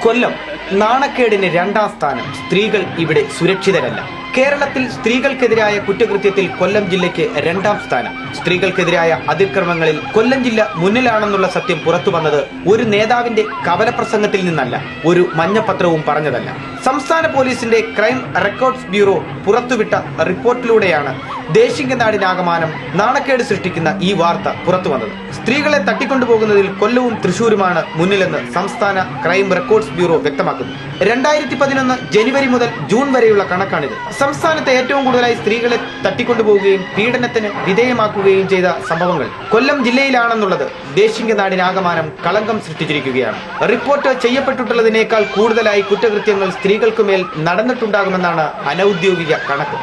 കൊല്ലം നാണക്കേടിന് രണ്ടാം സ്ഥാനം. സ്ത്രീകൾ ഇവിടെ സുരക്ഷിതരല്ല. കേരളത്തിൽ സ്ത്രീകൾക്കെതിരായ കുറ്റകൃത്യത്തിൽ കൊല്ലം ജില്ലയ്ക്ക് രണ്ടാം സ്ഥാനം. സ്ത്രീകൾക്കെതിരായ അതിക്രമങ്ങളിൽ കൊല്ലം ജില്ല മുന്നിലാണെന്നുള്ള സത്യം പുറത്തു വന്നത് ഒരു നേതാവിന്റെ കവലപ്രസംഗത്തിൽ നിന്നല്ല, ഒരു മഞ്ഞപത്രവും പറഞ്ഞതല്ല. സംസ്ഥാന പോലീസിന്റെ ക്രൈം റെക്കോർഡ്സ് ബ്യൂറോ പുറത്തുവിട്ട റിപ്പോർട്ടിലൂടെയാണ് ദേശിംഗനാടിനാകമാനം നാണക്കേട് സൃഷ്ടിക്കുന്ന ഈ വാർത്ത പുറത്തു വന്നത്. സ്ത്രീകളെ തട്ടിക്കൊണ്ടുപോകുന്നതിൽ കൊല്ലവും തൃശൂരുമാണ് മുന്നിലെന്ന് സംസ്ഥാന ക്രൈം റെക്കോർഡ്സ് ബ്യൂറോ വ്യക്തമാക്കുന്നു. 2011 ജനുവരി മുതൽ ജൂൺ വരെയുള്ള കണക്കാണിത്. സംസ്ഥാനത്ത് ഏറ്റവും കൂടുതലായി സ്ത്രീകളെ തട്ടിക്കൊണ്ടുപോവുകയും പീഡനത്തിന് വിധേയമാക്കുകയും ചെയ്ത സംഭവങ്ങൾ കൊല്ലം ജില്ലയിലാണെന്നുള്ളത് ദേശിംഗനാടിനാകമാനം കളങ്കം സൃഷ്ടിച്ചിരിക്കുകയാണ്. റിപ്പോർട്ട് ചെയ്യപ്പെട്ടിട്ടുള്ളതിനേക്കാൾ കൂടുതലായി കുറ്റകൃത്യങ്ങൾ സ്ത്രീകൾക്കുമേൽ നടന്നിട്ടുണ്ടാകുമെന്നാണ് അനൌദ്യോഗിക കണക്ക്.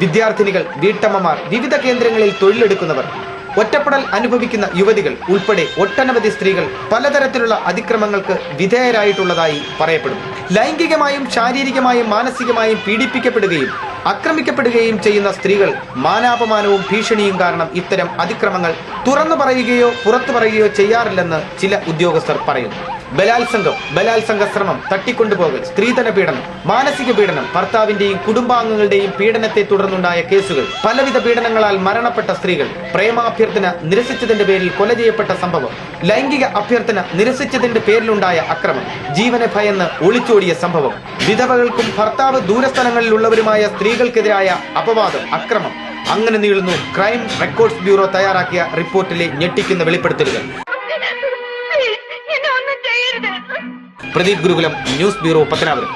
വിദ്യാർത്ഥിനികൾ, വീട്ടമ്മമാർ, വിവിധ കേന്ദ്രങ്ങളിൽ തൊഴിലെടുക്കുന്നവർ, ഒറ്റപ്പെടൽ അനുഭവിക്കുന്ന യുവതികൾ ഉൾപ്പെടെ ഒട്ടനവധി സ്ത്രീകൾ പലതരത്തിലുള്ള അതിക്രമങ്ങൾക്ക് വിധേയരായിട്ടുള്ളതായി പറയപ്പെടുന്നു. ലൈംഗികമായും ശാരീരികമായും മാനസികമായും പീഡിപ്പിക്കപ്പെടുകയും ആക്രമിക്കപ്പെടുകയും ചെയ്യുന്ന സ്ത്രീകൾ മാനാപമാനവും ഭീഷണിയും കാരണം ഇത്തരം അതിക്രമങ്ങൾ തുറന്നു പറയുകയോ പുറത്തു പറയുകയോ ചെയ്യാറില്ലെന്ന് ചില ഉദ്യോഗസ്ഥർ പറയുന്നു. ബലാത്സംഗ ശ്രമം, തട്ടിക്കൊണ്ടുപോകൽ, സ്ത്രീധന പീഡനം, മാനസിക പീഡനം, ഭർത്താവിന്റെയും കുടുംബാംഗങ്ങളുടെയും പീഡനത്തെ തുടർന്നുണ്ടായ കേസുകൾ, പലവിധ പീഡനങ്ങളാൽ മരണപ്പെട്ട സ്ത്രീകൾ, പ്രേമാഭ്യർത്ഥന നിരസിച്ചതിന്റെ പേരിൽ കൊല ചെയ്യപ്പെട്ട സംഭവം, ലൈംഗിക അഭ്യർത്ഥന നിരസിച്ചതിന്റെ പേരിലുണ്ടായ അക്രമം, ജീവനെ ഭയന്ന് ഒളിച്ചോടിയ സംഭവം, വിധവകൾക്കും ഭർത്താവ് ദൂരസ്ഥലങ്ങളിലുള്ളവരുമായ സ്ത്രീകൾക്കെതിരായ അപവാദം, അക്രമം, അങ്ങനെ നീളുന്നു ക്രൈം റെക്കോർഡ്സ് ബ്യൂറോ തയ്യാറാക്കിയ റിപ്പോർട്ടിലെ ഞെട്ടിക്കുന്ന വെളിപ്പെടുത്തലുകൾ. പ്രദീപ് ഗുരുകുലം, ന്യൂസ് ബ്യൂറോ, പത്തനാപുരം.